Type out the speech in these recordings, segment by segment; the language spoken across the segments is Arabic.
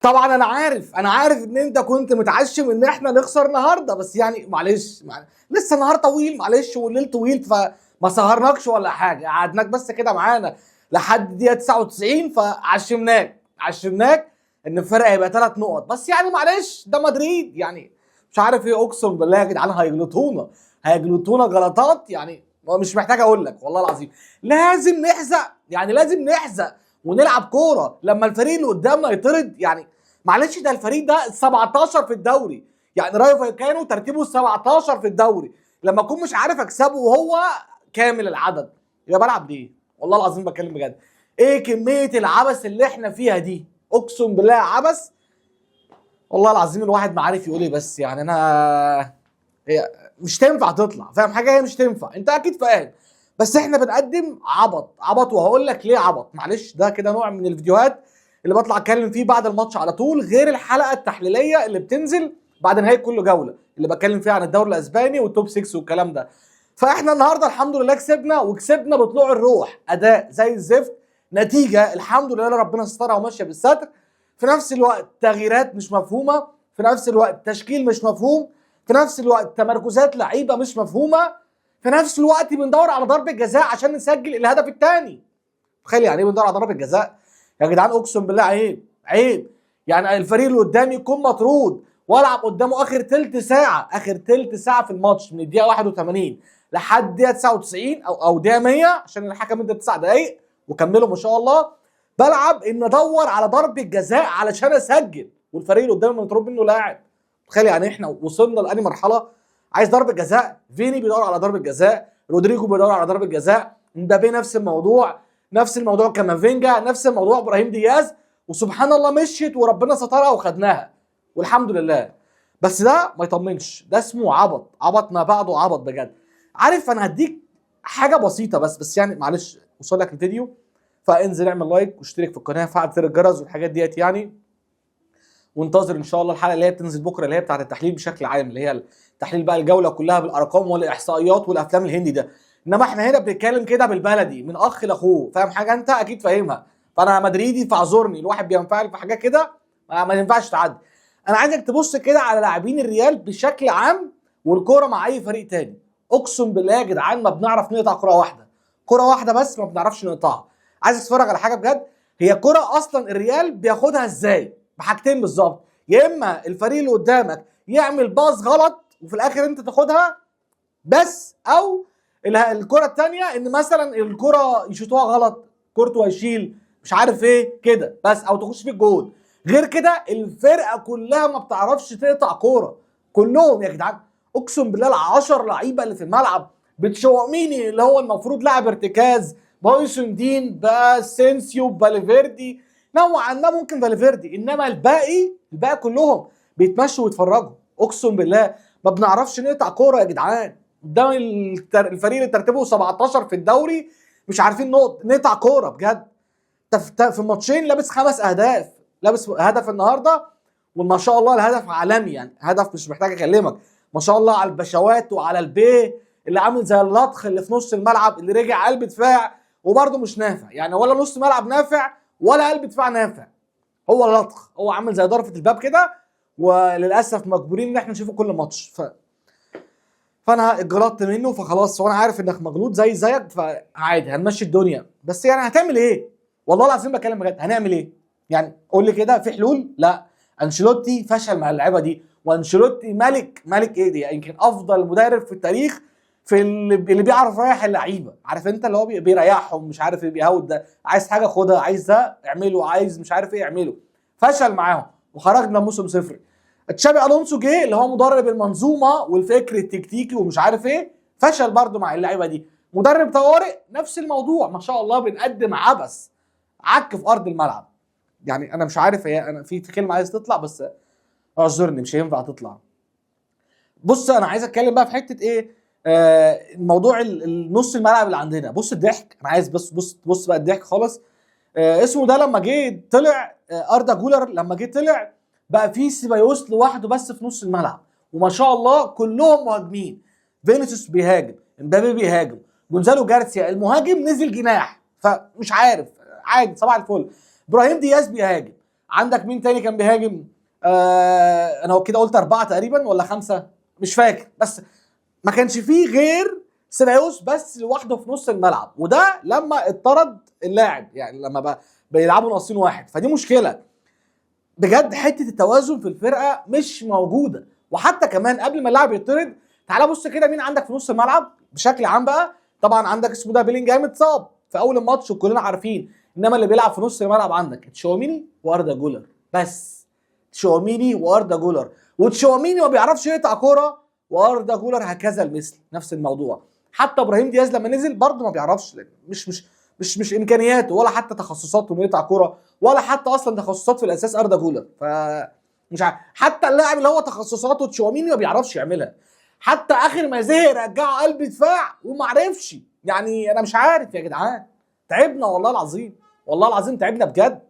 طبعا انا عارف ان انت كنت متعشم ان احنا نخسر النهارده، بس يعني معلش لسه النهار طويل، معلش والليل طويل، فما سهرناكش ولا حاجه، قعدناك بس كده معانا لحد دقيقه 99 فعشمناك ان الفرق هيبقى 3 نقط بس، يعني معلش ده مدريد يعني. مش عارف ايه، اقسم بالله يا جدعان هيجلطونا غلطات يعني مش محتاج اقول لك والله العظيم. لازم نحزق، يعني لازم نحزق ونلعب كوره لما الفريق اللي قدامنا يطرد يعني. معلش ده الفريق ده 17 في الدوري، يعني رايو فايكانو ترتيبه 17 في الدوري، لما اكون مش عارف اكسبه وهو كامل العدد يبقى بلعب ليه؟ والله العظيم بتكلم بجد. ايه كميه العبث اللي احنا فيها دي؟ اقسم بالله عبث. والله العظيم الواحد ما عارف يقول ايه، بس يعني هي مش تنفع تطلع، فاهم حاجه؟ هي مش تنفع، انت اكيد فاهم. بس احنا بنقدم عبط وهقول لك ليه عبط. معلش ده كده نوع من الفيديوهات اللي بطلع اتكلم فيه بعد الماتش على طول، غير الحلقه التحليليه اللي بتنزل بعد نهايه كل جوله اللي بتكلم فيها عن الدوري الاسباني والتوب 6 والكلام ده. فاحنا النهارده الحمد لله كسبنا، وكسبنا بطلوع الروح، اداء زي الزفت، نتيجه الحمد لله ربنا سترها وماشيه بالستر. في نفس الوقت تغييرات مش مفهومه، في نفس الوقت تشكيل مش مفهوم، في نفس الوقت تمركزات لعيبه مش مفهومه، في نفس الوقت بندور على ضربه جزاء عشان نسجل الهدف الثاني. تخيل يعني ايه بندور على ضربه جزاء يا جدعان؟ اقسم بالله عيب. يعني الفريق اللي قدامي يكون مطرود والعب قدامه اخر تلت ساعه في الماتش من الدقيقه 81 لحد دقيقه 99 او دقيقه 100 عشان الحكم ادى 9 دقائق وكملوا ما شاء الله، بلعب ان ادور على ضربه جزاء علشان اسجل، والفريق اللي قدامي مطرود منه لاعب. تخيل يعني احنا وصلنا لاني مرحله. عايز ضربه جزاء، فيني بيدور على ضربه جزاء، رودريجو بيدور على ضربه جزاء، مبابي نفس الموضوع كامافينجا، نفس الموضوع ابراهيم دياز، وسبحان الله مشيت وربنا سترها وخدناها والحمد لله. بس ده ما يطمنش، ده اسمه عبط ما بعده عبط بجد. عارف انا هديك حاجه بسيطه بس يعني معلش وصل لك الفيديو، فانزل اعمل لايك واشترك في القناه وفعل زر الجرس والحاجات ديت يعني. وانتظر ان شاء الله الحلقه اللي هي بتنزل بكره اللي هي بتاعه التحليل بشكل عام، اللي هي التحليل بقى الجوله كلها بالارقام والاحصائيات والافلام الهندي ده. انما احنا هنا بنتكلم كده بالبلدي من اخ لاخوه، فاهم حاجه؟ انت اكيد فاهمها. فانا مدريدي فاعذرني، الواحد بينفعل في حاجه كده ما ينفعش تعدي. انا عايزك تبص كده على لاعبين الريال بشكل عام والكوره مع اي فريق تاني. اقسم بالله يا جدعان ما بنعرف نقطع كوره واحده بس ما بنعرفش نقطعها. عايز تتفرج على حاجه بجد؟ هي كوره اصلا الريال بياخدها ازاي؟ بحاجتين بالظبط، يا اما الفريق اللي قدامك يعمل باص غلط وفي الاخر انت تاخدها بس، او الكره الثانيه ان مثلا الكره يشوطوها غلط، كورتوا يشيل مش عارف ايه كده بس، او تخش في الجول. غير كده الفرقه كلها ما بتعرفش تقطع كوره، كلهم يا جدعان. اقسم بالله ال10 لعيبه اللي في الملعب، بتشوميني اللي هو المفروض لاعب ارتكاز، بايسون دين، باسينسيو، باليفيردي، نوعا ما ممكن باليفيردي، انما الباقي كلهم بيتمشوا ويتفرجوا. اقسم بالله ما بنعرفش نقطع كوره يا جدعان قدام الفريق اللي ترتيبه 17 في الدوري، مش عارفين نقطع كوره بجد. في ماتشين لابس 5 اهداف، لابس هدف النهارده وما شاء الله الهدف عالمي، يعني هدف مش محتاج اكلمك. ما شاء الله على البشوات وعلى البيه اللي عامل زي اللطخ اللي في نص الملعب اللي رجع قلب دفاع وبرده مش نافع، يعني ولا نص ملعب نافع ولا قلب دفاع نافع، هو لطخ، هو عامل زي ضرفه الباب كده، وللاسف مجبورين ان احنا نشوفه كل ماتش. فانا اتجلطت منه فخلاص، وانا عارف انك مغلوط زيك فعادي هنمشي الدنيا، بس يعني هتعمل ايه؟ والله العظيم بكلم بجد، هنعمل ايه؟ يعني قول لي كده في حلول؟ لا. انشيلوتي فشل مع اللعيبه دي، وانشيلوتي ملك ايه دي، يمكن افضل مدرب في التاريخ في اللي بيعرف يريح اللعيبه، عارف انت اللي هو بيريحهم، مش عارف ايه بيهود ده، عايز حاجه خدها، عايز ده اعمله، عايز مش عارف ايه اعمله. فشل معاهم وخرجنا موسم صفري. تشابي الونسو جه اللي هو مدرب المنظومه والفكر التكتيكي ومش عارف ايه، فشل برده مع اللعيبه دي. مدرب طوارئ نفس الموضوع، ما شاء الله بنقدم عبث عك في ارض الملعب. يعني انا مش عارف، هي انا في كلمه عايز تطلع بس اعذرني مش هينفع تطلع. بص انا عايز اتكلم بقى في حته ايه، موضوع النص الملعب اللي عندنا. بص الضحك، انا عايز بص بقى الضحك خالص. اسمه ده لما جه طلع، اردا جولر لما جه طلع بقى في سيبايوس لوحده بس في نص الملعب، وما شاء الله كلهم مهاجمين. فينيسيوس بيهاجم، امبابي بيهاجم، جونزالو جارسيا المهاجم نزل جناح فمش عارف، عادي صباح الفل. ابراهيم دياز بيهاجم، عندك مين تاني كان بيهاجم؟ انا هو كده قلت 4 تقريبا ولا 5 مش فاكر، بس ما كانش فيه غير سيبايوس بس لوحده في نص الملعب، وده لما اتطرد اللاعب، يعني لما بيلعبوا ناقصين واحد، فدي مشكله بجد. حته التوازن في الفرقه مش موجوده. وحتى كمان قبل ما اللاعب يطرد، تعالى بص كده مين عندك في نص الملعب بشكل عام بقى. طبعا عندك اسمه ده بيلينجهام اتصاب في اول الماتش وكلنا عارفين، انما اللي بيلعب في نص الملعب عندك تشاوميني واردا جولر بس. تشاوميني واردا جولر، وتشاوميني ما بيعرفش يقطع كوره، واردا جولر هكذا المثل نفس الموضوع. حتى ابراهيم دياز لما نزل برضه ما بيعرفش، مش امكانياته ولا حتى تخصصاته انه يقطع كوره، ولا حتى اصلا تخصصات في الاساس اردا جولر. مش عارف حتى اللاعب اللي هو تخصصاته تشاوميني ما بيعرفش يعملها. حتى اخر ما زهق رجعه قلب دفاع وما عرفش. يعني انا مش عارف يا جدعان، تعبنا والله العظيم، والله العظيم تعبنا بجد.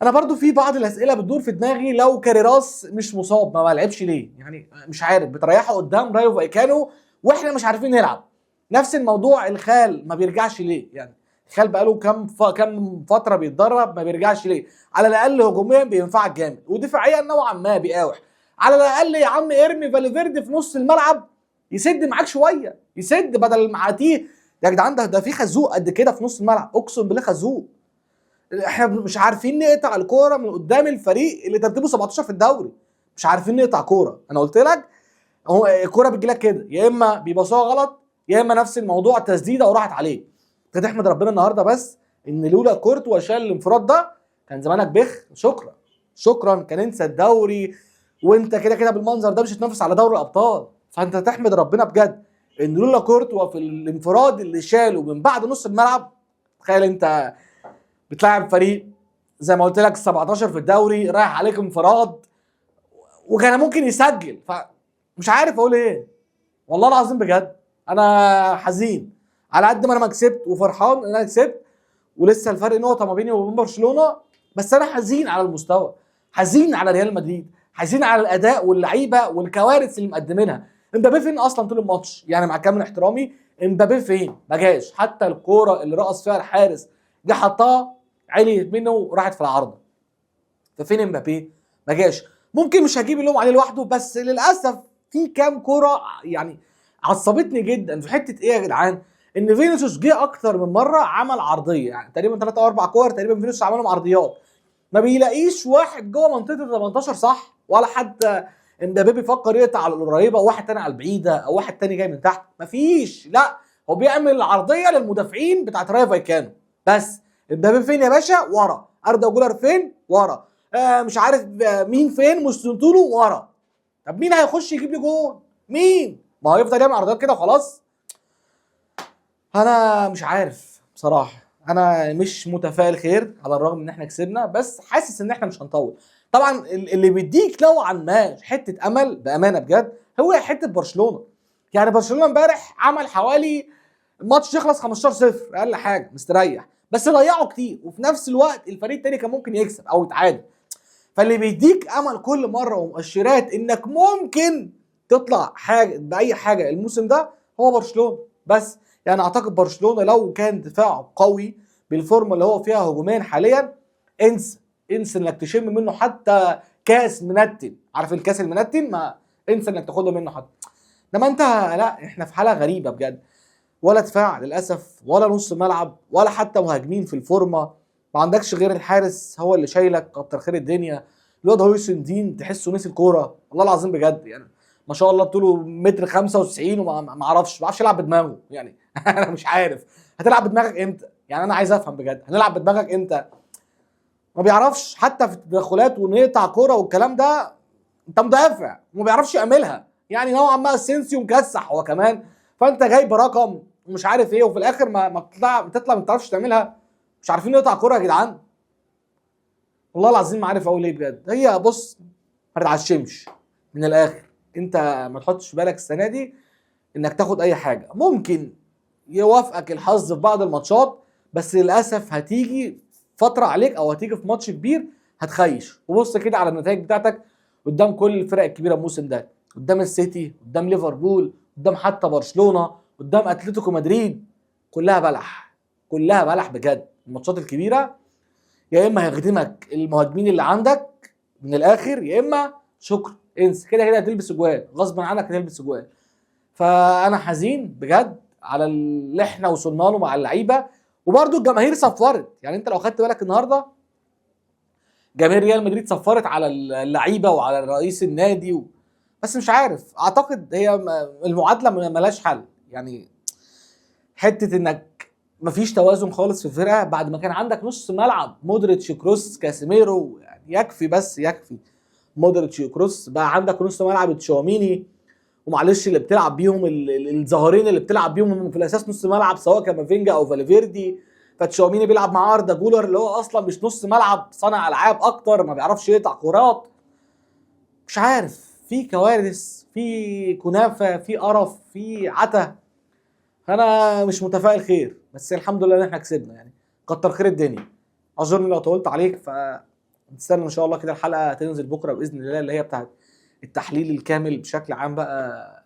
انا برضو في بعض الاسئله بتدور في دماغي، لو كاريراس مش مصاب ما لعبش ليه؟ يعني مش عارف، بتريحه قدام رايو فايكانو واحنا مش عارفين نلعب. نفس الموضوع الخال ما بيرجعش ليه؟ يعني الخال بقاله كام فتره بيتدرب ما بيرجعش ليه؟ على الاقل هجوميا بينفعك جامد، ودفاعيا نوعا ما بيقاوح. على الاقل يا عم ارمي فالفيردي في نص الملعب يسد معاك شويه، يسد بدل معاتيه. يا جدعان ده في خازوق قد كده في نص الملعب، اقسم بالله خازوق. احنا مش عارفين نقطع الكوره من قدام الفريق اللي ترتيبه 17 في الدوري، مش عارفين نقطع كوره. انا قلت لك هو الكوره بتجيلك كده، يا اما بيبصوها غلط، يا اما نفس الموضوع تسديده وراحت عليك. انت تحمد ربنا النهارده بس ان لولا كورتوا شال الانفراد ده كان زمانك بخ. شكرا شكرا، كان انسى الدوري، وانت كده كده بالمنظر ده مش هتنافس على دوري الابطال. فانت تحمد ربنا بجد ان لولا كورتوا في الانفراد اللي شاله من بعد نص الملعب. تخيل انت بتلاعب فريق زي ما قلت لك 17 في الدوري، رايح عليك انفراد وكان ممكن يسجل، فمش عارف اقول ايه. والله العظيم بجد انا حزين على قد ما انا ما كسبت وفرحان ان انا كسبت، ولسه الفرق نقطه ما بيني وبين برشلونه، بس انا حزين على المستوى، حزين على ريال مدريد، حزين على الاداء واللعيبه والكوارث اللي مقدمينها. امبابي فين اصلا طول الماتش؟ يعني مع كامل احترامي امبابي فين؟ ما جاش. حتى الكوره اللي رقص فيها الحارس جه حطها عليت منه وراحت في العارضه. ففين امبابي؟ ما جاش. ممكن مش هجيب اللوم عليه لوحده، بس للاسف في كام كوره يعني عصبتني جدا. في حته ايه يا جدعان؟ ان فينيسيوس جه اكتر من مره عمل عرضيه، يعني تقريبا 3 او 4 كور تقريبا فينيسيوس عملهم عرضيات، ما بيلاقيش واحد جوه منطقه ال 18 صح، ولا حتى امبابي بيفكر يقطع على القريبه وواحد تاني على البعيده او واحد تاني جاي من تحت، مفيش. لا هو بيعمل العرضيه للمدافعين بتاعت رايو فايكانو بس. امبابي فين يا باشا؟ ورا. اردا جولر فين؟ ورا. مش عارف مين فين؟ مستنتولو ورا. طب مين هيخش يجيب لي جول؟ مين؟ ما هو يفضل يعمل عرضيات كده وخلاص. انا مش عارف بصراحه، انا مش متفائل خير على الرغم ان احنا كسبنا، بس حاسس ان احنا مش هنطول. طبعا اللي بيديك نوعا ما حته امل بامانه بجد هو حته برشلونه. يعني برشلونه امبارح عمل حوالي الماتش يخلص 15-0 اقل حاجه مستريح، بس ضيعوا كتير، وفي نفس الوقت الفريق التاني كان ممكن يكسب او يتعادل. فاللي بيديك امل كل مره ومؤشرات انك ممكن تطلع حاجه باي حاجه الموسم ده هو برشلونه بس. يعني اعتقد برشلونه لو كان دفاعه قوي بالفورمه اللي هو فيها هجوميا حاليا، انسى انسى انك تشم منه حتى كاس منتن. عارف الكاس المنتن؟ ما انسى انك تاخده منه حتى. انما انت لا، احنا في حاله غريبه بجد. ولا دفاع للاسف، ولا نص ملعب، ولا حتى مهاجمين في الفورمه. ما عندكش غير الحارس هو اللي شايلك كتر خير الدنيا. الواد هويسن دين تحسه نسي الكوره والله العظيم بجد. يعني ما شاء الله طوله متر 95 وما اعرفش يلعب بدماغه يعني. انا مش عارف هتلعب بدماغك امتى؟ يعني انا عايز افهم بجد، هنلعب بدماغك امتى؟ ما بيعرفش حتى في التدخلات ونقطع كوره والكلام ده. انت مدافع وما بيعرفش يعملها، يعني نوعا ما اسينسيو مكسح هو كمان. فانت جايب رقم ومش عارف ايه، وفي الاخر ما بتطلع ما بتعرفش تعملها. مش عارفين نقطع كوره يا جدعان. والله العظيم ما عارف اقول ايه بجد. هي بص ما تتعشمش من الاخر. انت ما تحطش في بالك السنه دي انك تاخد اي حاجه. ممكن يوافقك الحظ في بعض الماتشات، بس للاسف هتيجي فتره عليك او هتيجي في ماتش كبير هتخيش. وبص كده على النتائج بتاعتك قدام كل الفرق الكبيره الموسم ده، قدام السيتي، قدام ليفربول، قدام حتى برشلونه، قدام اتلتيكو مدريد، كلها بلح، كلها بلح بجد. الماتشات الكبيره يا اما هيخدمك المهاجمين اللي عندك من الاخر، يا اما شكرا انسى، كده كده هتلبس اجوال غصب عنك، هتلبس اجوال. فانا حزين بجد على اللي احنا وصلنا له مع اللعيبه. وبرده الجماهير صفرت، يعني انت لو خدت بالك النهارده جماهير ريال مدريد صفرت على اللعيبه وعلى رئيس النادي بس مش عارف، اعتقد هي المعادله ملهاش حل. يعني حته انك مفيش توازن خالص في الفرقه بعد ما كان عندك نص ملعب مودريتش كروس كاسيميرو، يعني يكفي، بس يكفي مودريتش كروس. بقى عندك نص ملعب تشاوميني ومعلش اللي بتلعب بيهم الظاهرين اللي بتلعب بيهم في الاساس نص ملعب، سواء كامافينجا او فالفيردي. فتشاوميني بيلعب مع اردا جولر اللي هو اصلا مش نص ملعب، صانع العاب اكتر، ما بيعرفش يقطع كورات. مش عارف، في كوارث، في كنافه، في قرف، في عته. انا مش متفائل خير، بس الحمد لله ان احنا كسبنا، يعني كتر خير الدنيا. اعذرني لو طولت عليك، نستنى ان شاء الله كده الحلقه تنزل بكره باذن الله، اللي هي بتاعت التحليل الكامل بشكل عام بقى،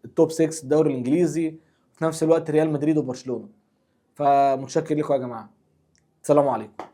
التوب 6 الدوري الانجليزي، وفي نفس الوقت ريال مدريد وبرشلونه. فمتشكر لكم يا جماعه، السلام عليكم.